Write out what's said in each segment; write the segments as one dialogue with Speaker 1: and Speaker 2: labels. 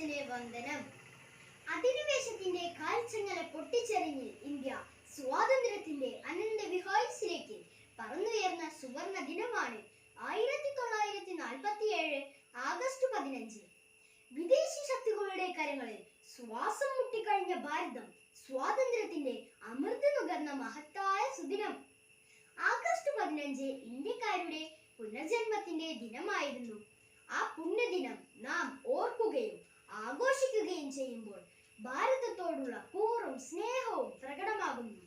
Speaker 1: അച്ഛനെ വന്ദനം. അധിനിവേശത്തിന്റെ കാൽച്ചങ്ങല പൊട്ടിച്ചെറിഞ്ഞ് ഇന്ത്യ സ്വാതന്ത്ര്യത്തിന്റെ അനന്തവിഹായസിലേക്ക് പറന്നുയർന്ന സുവർണ ദിനമാണ് 1947 ആഗസ്റ്റ് 15. വിദേശി ശക്തികളുടെ കരങ്ങളിൽ ശ്വാസം മുട്ടിക്കഴിഞ്ഞ ഭാരതം സ്വാതന്ത്ര്യത്തിന്റെ അമൃത് നുകർന്ന മഹത്തായ സുദിനം. ആഗസ്റ്റ് 15 ഇന്ത്യക്കാരുടെ പുനർജന്മത്തിന്റെ ദിനമായിരുന്നു. ആ പുണ്യദിനം നാം ഓർക്കുകയും ആഘോഷിക്കുകയും ചെയ്യുമ്പോൾ ഭാരതത്തോടുള്ള കൂറും സ്നേഹവും പ്രകടമാകുന്നു.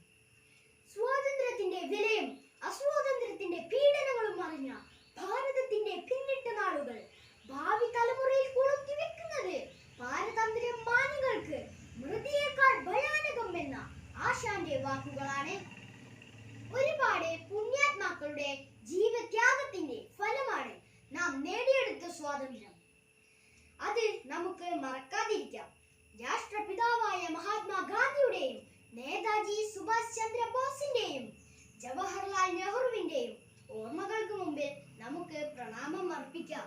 Speaker 1: സ്വാതന്ത്ര്യത്തിന്റെ വിലയും അസ്വാതന്ത്ര്യത്തിന്റെ പീഡനങ്ങളും അറിഞ്ഞ ഭാരതത്തിന്റെ പിന്നിട്ട നാളുകൾ ഭാവി തലമുറയിൽ കൊളുത്തി വെക്കുന്നത് പാരതന്ത്ര്യ മാനികൾക്ക് മൃതിയേക്കാൾ ഭയാനകം എന്ന ആശാന്റെ വാക്കുകളാണ്. ഒരുപാട് പുണ്യാത്മാക്കളുടെ ജീവത്യാഗത്തിന്റെ ഫലമാണ് നാം നേടിയെടുത്ത സ്വാതന്ത്ര്യം. അത് നമുക്ക് മറക്കാതിരിക്കാം. രാഷ്ട്രപിതാവായ മഹാത്മാഗാന്ധിയുടെയും നേതാജി സുഭാഷ് ചന്ദ്ര ബോസിന്റെയും ജവഹർലാൽ നെഹ്റുവിന്റെയും ഓർമ്മകൾക്ക് മുമ്പിൽ നമുക്ക് പ്രണാമം അർപ്പിക്കാം.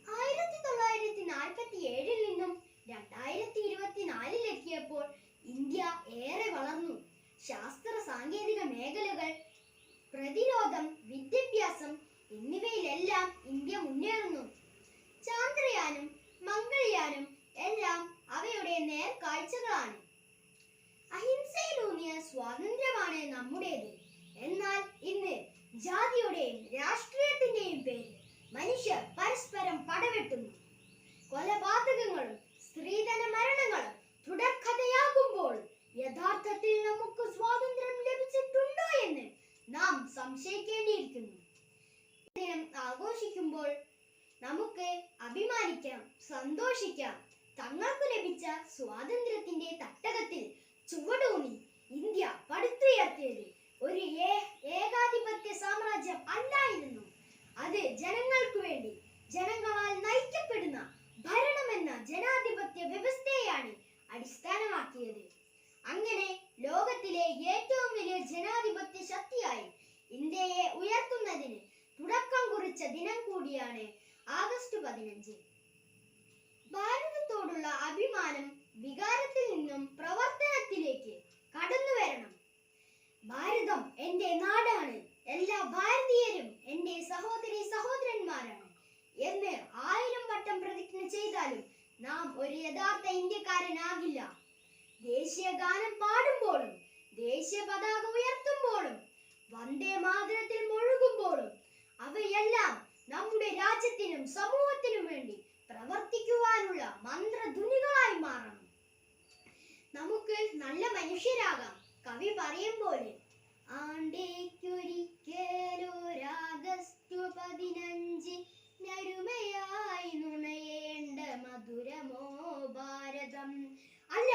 Speaker 1: 1947 നിന്നും 2024 ഇന്ത്യ ഏറെ വളർന്നു. ശാസ്ത്ര സാങ്കേതിക മേഖലകൾ, പ്രതിരോധം, വിദ്യാഭ്യാസം എന്നിവയിലെല്ലാം ഇന്ത്യ മുന്നേറുന്നു. ചാന്ദ്രയാനും മംഗൾയാനും എല്ലാം അവയുടെ നേർക്കാഴ്ചകളാണ്. അഹിംസയിലൂന്നിയ സ്വാതന്ത്ര്യമാണ് നമ്മുടേത്. എന്നാൽ ഇന്ന് ജാതിയുടെയും രാഷ്ട്രീയത്തിന്റെയും പേരിൽ മനുഷ്യർ പരസ്പരം പടവെട്ടുന്നു. കൊലപാതകങ്ങളും സ്ത്രീധന മരണങ്ങളും തുടർക്കഥയാകുമ്പോൾ യഥാർത്ഥത്തിൽ നമുക്ക് സ്വാതന്ത്ര്യം ലഭിച്ചിട്ടുണ്ടോ എന്ന് നാം സംശയിക്കേണ്ടിയിരിക്കുന്നു. ദിനം ആഘോഷിക്കുമ്പോൾ നമുക്ക് അഭിമാനിക്കാം, സന്തോഷിക്കാം. തങ്ങൾക്ക് ലഭിച്ച സ്വാതന്ത്ര്യത്തിന്റെ തട്ടകത്തിൽ ചുവടൂന്നി ഇന്ത്യ പടുത്തുയർത്തിയത് ഒരു ഏകാധിപത്യ സാമ്രാജ്യം അല്ലായിരുന്നു. അത് ജനങ്ങൾക്ക് വേണ്ടി ജനങ്ങളാൽ നയിക്കപ്പെടുന്ന ഭരണമെന്ന ജനാധിപത്യ വ്യവസ്ഥയെയാണ് അടിസ്ഥാനമാക്കിയത്. അങ്ങനെ ലോകത്തിലെ ഏറ്റവും വലിയ ജനാധിപത്യ ശക്തിയായി ഇന്ത്യയെ ഉയർത്തുന്നതിന് തുടക്കം കുറിച്ച ദിനം കൂടിയാണ് ആഗസ്റ്റ് 15. ഭാരതത്തോടുള്ള അഭിമാനം വികാരത്തിൽ നിന്നും പ്രവർത്തനത്തിലേക്ക് കടന്നു വരണം. ഭാരതം എന്റെ നാടാണ്, എല്ലാ ഭാരതീയരും എന്റെ സഹോദരി സഹോദരന്മാരാണ് എന്ന് 1000 വട്ടം പ്രതിജ്ഞ ചെയ്താലും നാം ഒരു യഥാർത്ഥ ഇന്ത്യക്കാരനാകില്ല. ദേശീയ ഗാനം പാടുമ്പോഴും ദേശീയ പതാക ഉയർത്തുമ്പോഴും വന്ദേ മാതരത്തിൽ മുഴുകുമ്പോഴും അവയെല്ലാം നമ്മുടെ രാജ്യത്തിനും സമൂഹത്തിനും വേണ്ടി പ്രവർത്തിക്കുവാനുള്ള മന്ത്രധ്വനികളായി മാറണം. നമുക്ക് നല്ല മനുഷ്യരാകാം. കവി പറയും പോലെ, ആണ്ടേക്കൊരിക്കലൊരാഗസ്റ്റ് 15 നരുമയായി നുണയേണ്ട മധുരമോ ഭാരതം. അല്ല,